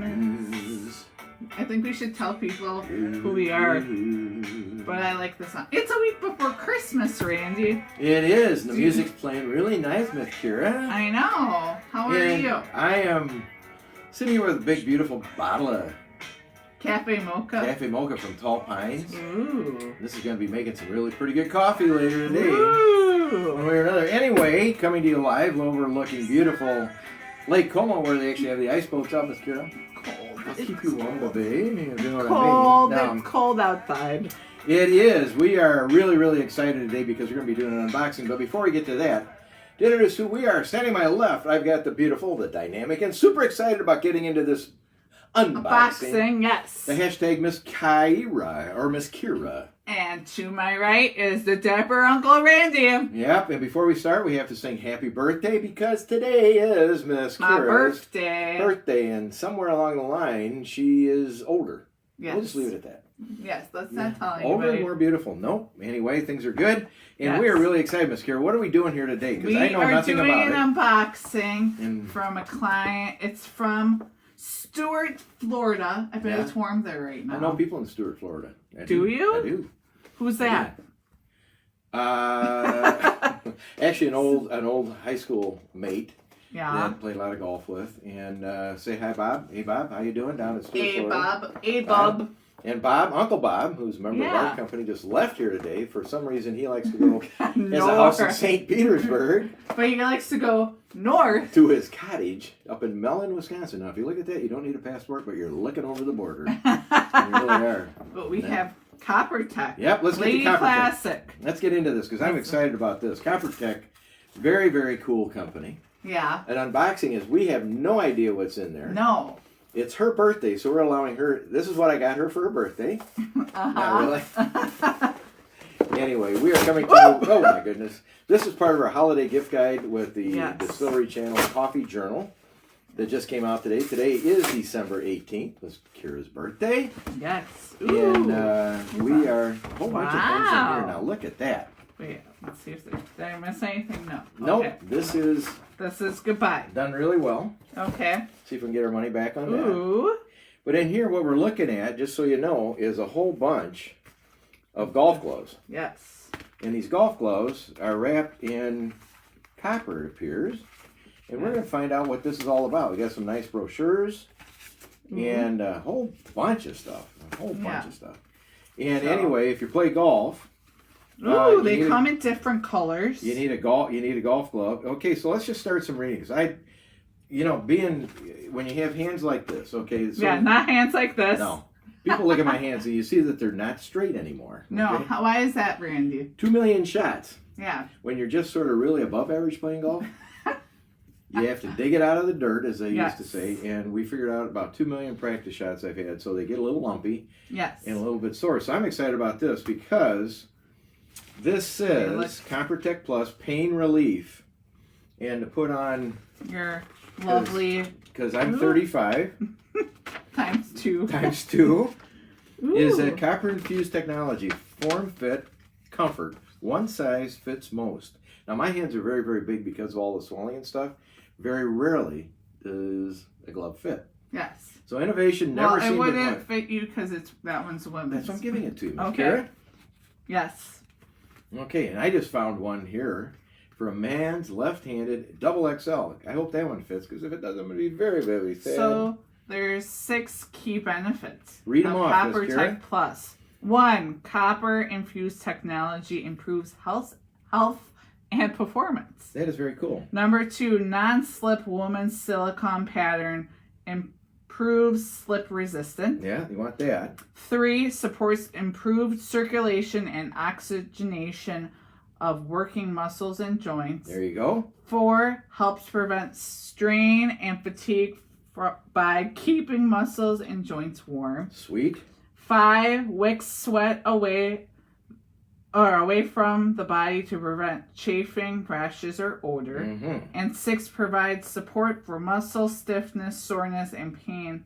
Christmas. I think we should tell people who we are. But I like the song. It's a week before Christmas, Randy. It is. The music's playing really nice, Miss Kira. I know. How are you? I am sitting here with a big, beautiful bottle of Cafe Mocha from Tall Pines. Ooh. This is going to be making some really pretty good coffee later today. Ooh. One way or another. Anyway, coming to you live overlooking beautiful Lake Como, where they actually have the ice boats up, Miss Kira. Cold. I'll keep you warm, baby. You know what Cold. I mean? It's cold outside. It is. We are really, really excited today because we're going to be doing an unboxing. But before we get to that, to introduce who we are, standing to my left, I've got the beautiful, the dynamic, and super excited about getting into this unboxing. Yes. The hashtag Miss Kyra, or Miss Kira. And to my right is the dapper Uncle Randy. Yep, and before we start, we have to sing happy birthday because today is Miss Kira's birthday, and somewhere along the line, she is older. Yes. We'll just leave it at that. Yes, let's not tell anybody. Older and more beautiful. Nope. Anyway, things are good, and Yes. we are really excited, Miss Kira. What are we doing here today? Because I know nothing about it. We are doing an unboxing from a client. It's from Stuart, Florida. I bet it's warm there right now. I know people in Stuart, Florida. Do you? I do. Who's that? Actually, an old high school mate. Yeah. That I played a lot of golf with. And say hi, Bob. Hey, Bob. How you doing down in Stuart, Hey, Florida? Bob. Hey, Bob. And Bob, Uncle Bob, who's a member of our company, just left here today. For some reason, he likes to go has a house in St. Petersburg. But he likes to go north. To his cottage up in Mellon, Wisconsin. Now, if you look at that, you don't need a passport, but you're looking over the border. You really are. But we have Copper Tech. Yep, let's get to Copper Classic. Tech. Let's get into this because I'm excited about this. Copper Tech, very, very cool company. Yeah. An unboxing is we have no idea what's in there. No. It's her birthday, so we're allowing her. This is what I got her for her birthday. Not really. Anyway, we are coming to you. Oh my goodness! This is part of our holiday gift guide with the Distillery Channel Coffee Journal that just came out today. Today is December 18th. It's Kira's birthday. Yes. Ooh. And we are a whole bunch of things in here. Now look at that. Wait, let's see if did I miss anything? No. Nope. Okay. This is goodbye. Done really well. Okay. See if we can get our money back on that. Ooh. But in here, what we're looking at, just so you know, is a whole bunch of golf gloves. Yes. And these golf gloves are wrapped in copper, it appears. And we're going to find out what this is all about. We got some nice brochures and a whole bunch of stuff. And anyway, if you play golf, they come in different colors. You need a golf glove. Okay, so let's just start some reading. When you have hands like this, okay. So, not hands like this. No. People look at my hands and you see that they're not straight anymore. Okay? No. Why is that, Randy? 2 million shots. Yeah. When you're just sort of really above average playing golf, you have to dig it out of the dirt, as they used to say. And we figured out about 2 million practice shots I've had, so they get a little lumpy. Yes. And a little bit sore. So I'm excited about this because this says Copper Tech Plus Pain Relief. And to put on your lovely, because I'm 35 times two is a copper infused technology, form fit comfort, one size fits most. Now my hands are very, very big because of all the swelling and stuff. Very rarely does a glove fit. Yes. So innovation never seemed to Well, it wouldn't fit you because that one's women's. That's what I'm giving it to you, Ms. Okay. Kara. Yes. Okay, and I just found one here for a man's left-handed double XL. I hope that one fits because if it doesn't, I'm going to be very, very sad. So there's 6 key benefits. Read them off, Copper Ms. Kara. Tech Plus. 1. Copper infused technology improves health and performance. That is very cool. Number 2. Non-slip woman's silicone pattern improves slip resistance. Yeah, you want that. 3. Supports improved circulation and oxygenation of working muscles and joints. There you go. 4. Helps prevent strain and fatigue by keeping muscles and joints warm. Sweet. 5. Wicks sweat away from the body to prevent chafing, rashes, or odor. Mm-hmm. And 6. Provides support for muscle stiffness, soreness, and pain.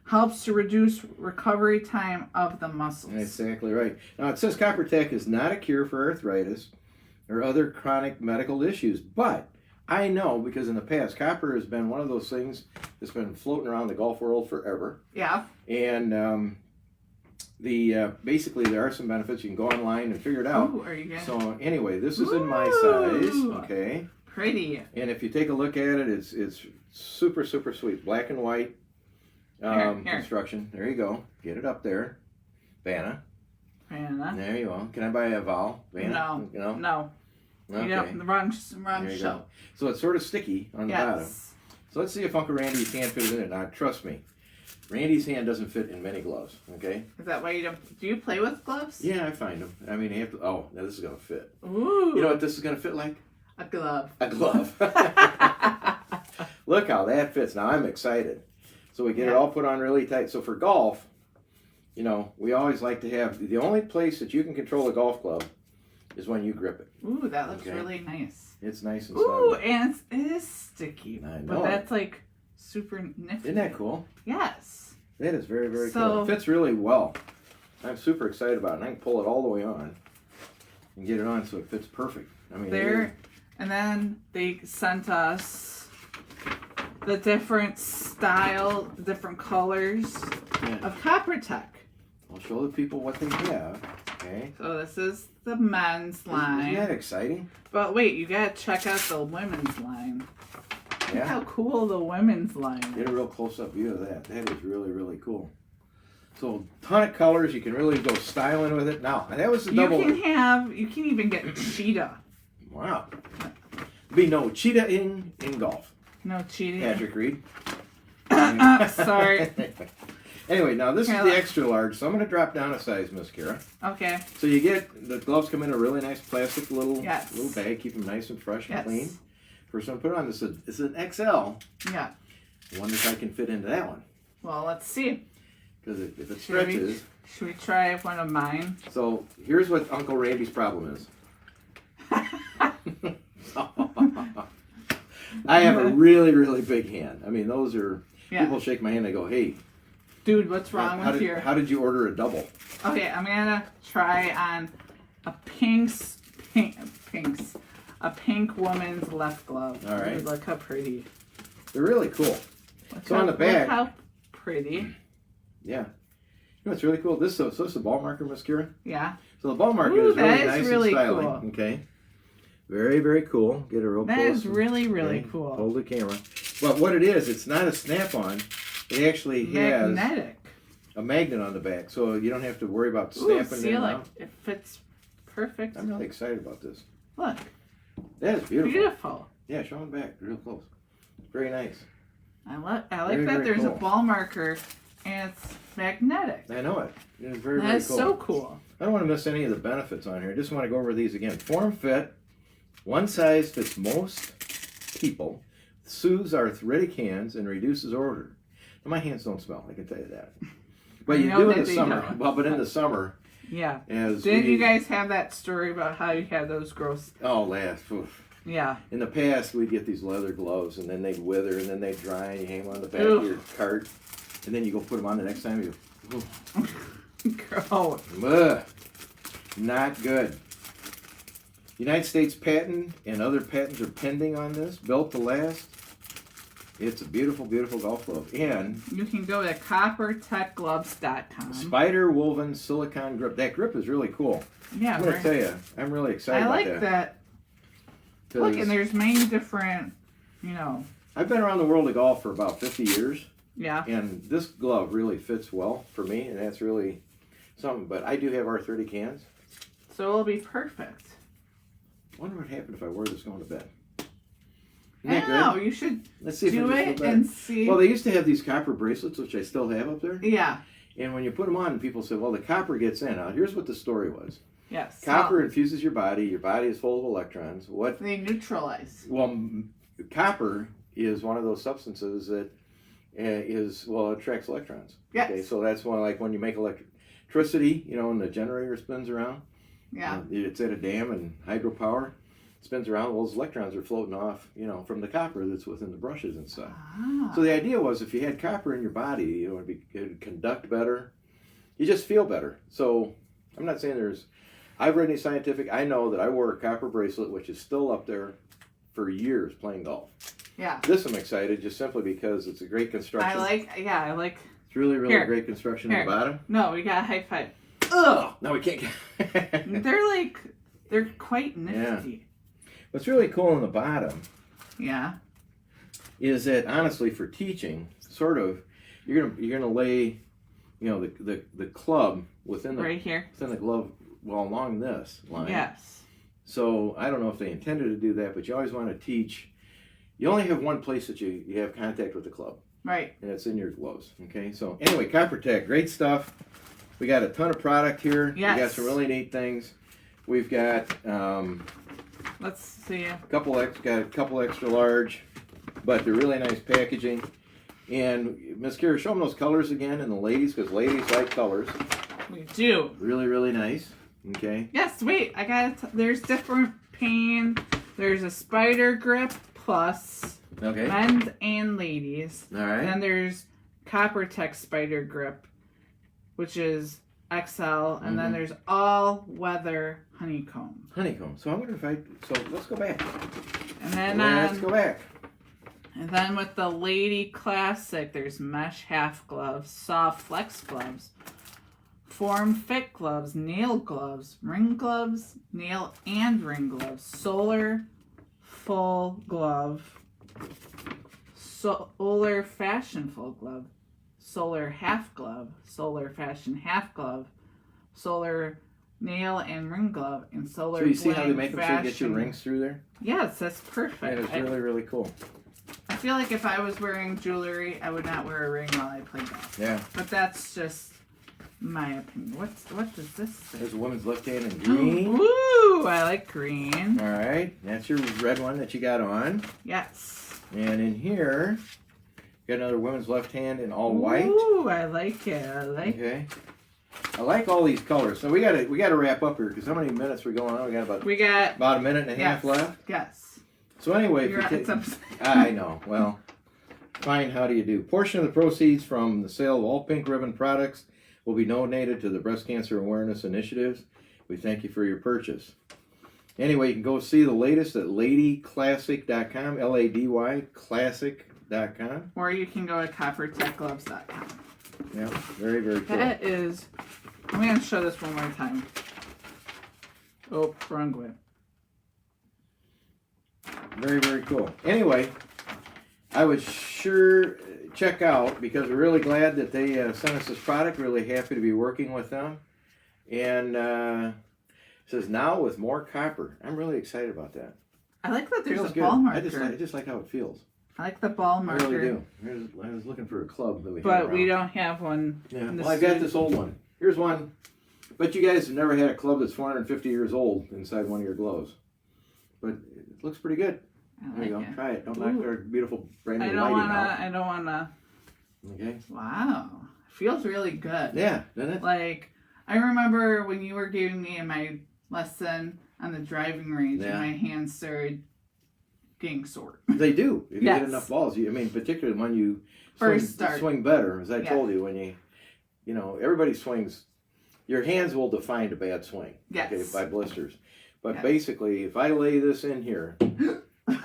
Helps to reduce recovery time of the muscles. That's exactly right. Now it says Copper Tech is not a cure for arthritis or other chronic medical issues, but I know because in the past copper has been one of those things that's been floating around the golf world forever. Yeah. And basically there are some benefits. You can go online and figure it out. Ooh, are you gonna... So anyway, this is in my size. Okay. Pretty. And if you take a look at it, it's super, super sweet. Black and white Here. construction. There you go. Get it up there. Bona. Anna. There you go. Can I buy a vowel? Bona? No. No? No. Okay. Yep, the wrong There you show. go. So it's sort of sticky on the bottom. Yes. So let's see if Uncle Randy's hand fits in it. Now, trust me, Randy's hand doesn't fit in many gloves, okay? Is that why you don't... Do you play with gloves? Yeah, I find them. I mean, you have to... Oh, now this is going to fit. Ooh. You know what this is going to fit like? A glove. A glove. Look how that fits. Now, I'm excited. So we get it all put on really tight. So for golf, you know, we always like to have... The only place that you can control a golf club is when you grip it. Ooh, that looks really nice. It's nice and Ooh, snug. and it is sticky. I know But that's like super nifty. Isn't that cool? Yes. That is very, very So- cool. It fits really well. I'm super excited about it. And I can pull it all the way on and get it on so it fits perfect. I mean, And then they sent us the different style, the different colors of Copper Tech. I'll show the people what they have. Okay. So this is the men's line. Isn't that exciting? But wait, you gotta check out the women's line. Look Yeah. how cool the women's line Get is. a real close-up view of that. That is really, really cool. So, ton of colors. You can really go styling with it. Now, that was the double. You can even get cheetah. Wow. Be no cheetah in golf. No cheating. Patrick Reed. Sorry. Anyway, now this Here, is the look. extra large, so I'm going to drop down a size, Miss Kara. Okay. So you get, the gloves come in a really nice plastic little bag, keep them nice and fresh and clean. First one, put it on, this is an XL. Yeah. I wonder if I can fit into that one. Well, let's see. Because if it stretches. Should we try one of mine? So here's what Uncle Randy's problem is. I have a really, really big hand. I mean, those are, people shake my hand, they go, hey. Dude, what's wrong with your... How did you order a double? Okay, I'm gonna try on a pink woman's left glove. All right. Dude, look how pretty. They're really cool. On the back. Look how pretty. Yeah. You know what's really cool? So this is the ball marker, Miss Kira? Yeah. So the ball marker is really nice and styling. Cool. Okay. Very, very cool. Get a real close. That is really, really cool. Hold the camera. But what it is, it's not a snap-on. It actually has a magnet on the back, so you don't have to worry about snapping it out. It fits perfect. I'm really excited about this. Look. That is beautiful. Beautiful. Yeah, show them back real close. Very nice. I like very, that very there's cool. a ball marker and it's magnetic. I know it. It is very, That very is cool. so cool. I don't want to miss any of the benefits on here. I just want to go over these again. Form fit. One size fits most people. Soothes arthritic hands and reduces odor. Now, my hands don't smell, I can tell you that. But you do in the summer. Don't. Well, but in the summer. Yeah. Didn't you guys have that story about how you had those gross... Oh, last. Oof. Yeah. In the past, we'd get these leather gloves, and then they'd wither, and then they'd dry, and you hang them on the back of your cart. And then you go put them on the next time. Gross. Ugh. Not good. United States patent and other patents are pending on this. Built to last. It's a beautiful, beautiful golf glove. And you can go to coppertechgloves.com. Spider woven silicone grip. That grip is really cool. Yeah, I'm going to tell you, I'm really excited about that. I like that. Look, and there's many different, I've been around the world of golf for about 50 years. Yeah. And this glove really fits well for me, and that's really something. But I do have arthritic hands. So it'll be perfect. I wonder what happened if I wore this going to bed. I don't know. You should Let's see if do it and see. Well, they used to have these copper bracelets, which I still have up there. Yeah. And when you put them on, people say, well, the copper gets in. Now, here's what the story was. Yes. Copper infuses your body. Your body is full of electrons. What they neutralize. Well, copper is one of those substances that attracts electrons. Yes. Okay, so that's why, like when you make electricity, and the generator spins around. Yeah. It's at a dam and hydropower. Spins around, well, those electrons are floating off, from the copper that's within the brushes and stuff. Ah. So the idea was if you had copper in your body, it would conduct better. You just feel better. So I'm not saying I've read any scientific, I know that I wore a copper bracelet, which is still up there for years playing golf. Yeah. This I'm excited just simply because it's a great construction. I like. It's really, really Here. great construction at the bottom. No, we got a high five. Ugh. No, we can't get. They're quite nifty. What's really cool on the bottom Yeah. is that honestly for teaching, sort of, you're gonna lay, the club within the Right here. within the glove, well, along this line. Yes. So I don't know if they intended to do that, but you always want to teach. You only have one place that you have contact with the club, Right. and it's in your gloves. Okay. So anyway, CopperTech, great stuff. We got a ton of product here. Yes. We got some really neat things. We've got Let's see. got a couple extra large, but they're really nice packaging. And Miss Kira, show them those colors again, and the ladies, because ladies like colors. We do. Really, really nice. Okay. Yes. Wait. I got it. There's different paint. There's a spider grip plus Okay. men's and ladies. All right. And then there's CopperTech spider grip, which is XL, and then there's all weather honeycomb. Honeycomb. So I wonder if let's go back. And then Let's go back. And then with the Lady Classic, there's mesh half gloves, soft flex gloves, form fit gloves, nail gloves, ring gloves, nail and ring gloves, solar full glove, solar fashion full glove, solar half glove, solar fashion half glove, solar nail and ring glove, and solar. So you see how they blank make them so you get your fashion. rings through there? Yes, that's perfect. And it's really, really cool. I feel like if I was wearing jewelry, I would not wear a ring while I play golf. Yeah. But that's just my opinion. What does this say? There's a woman's left hand in green. Ooh, I like green. All right. That's your red one that you got on. Yes. And in here, got another women's left hand in all white. Ooh, I like it. Okay. I like all these colors. So we gotta wrap up here because how many minutes we're going on? We got about a minute and a half left. Yes. So anyway, I know. Well, fine. How do you do? Portion of the proceeds from the sale of all Pink Ribbon products will be donated to the Breast Cancer Awareness Initiatives. We thank you for your purchase. Anyway, you can go see the latest at ladyclassic.com, L-A-D-Y, classic.com. Or you can go to coppertechgloves.com. Yeah, very, very cool. That is, I'm going to show this one more time. Oh, wrong way. Very, very cool. Anyway, I would sure check out because we're really glad that they sent us this product. Really happy to be working with them. And it says now with more copper. I'm really excited about that. I like that there's Feels a good. ball marker. I just like how it feels. I like the ball I marker. really do. I was looking for a club that we had But we around. don't have one. Yeah. in the Well, I've got studio. this old one. Here's one. But you guys have never had a club that's 450 years old inside one of your gloves. But it looks pretty good. I There you go. like it. Try it. Don't knock our beautiful brand new I don't lighting wanna. out. I don't wanna. Okay. Wow, feels really good. Yeah, doesn't it? Like I remember when you were giving me my lesson on the driving range, Yeah. and my hands started getting sore. They do. If you Yes. get enough balls. Particularly when you First start. swing better, as I Yeah. told you, when everybody swings, your hands will define a bad swing. Yes. Okay, by blisters. But Yes. basically, if I lay this in here, we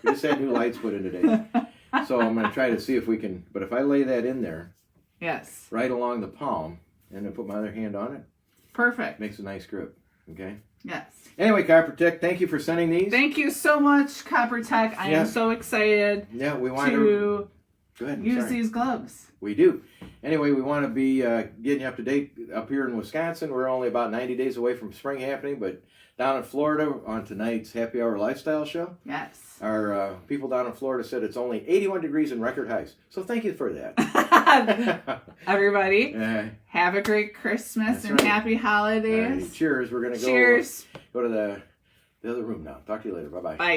just had new lights put in today. So I'm going to try to see if we can, but if I lay that in there, Yes. right along the palm, and then put my other hand on it, Perfect. makes a nice grip. Okay? Yes. Anyway, CopperTech, thank you for sending these. Thank you so much, CopperTech. I Yeah. am so excited Yeah, we want to go ahead. use Sorry. these gloves. We do. Anyway, we want to be getting you up to date up here in Wisconsin. We're only about 90 days away from spring happening, but down in Florida on tonight's Happy Hour Lifestyle Show, Yes. our people down in Florida said it's only 81 degrees and record highs. So thank you for that. Everybody, Uh, have a great Christmas That's and right. happy holidays. cheers. We're going to Cheers. go to the other room now. Talk to you later. Bye-bye. Bye.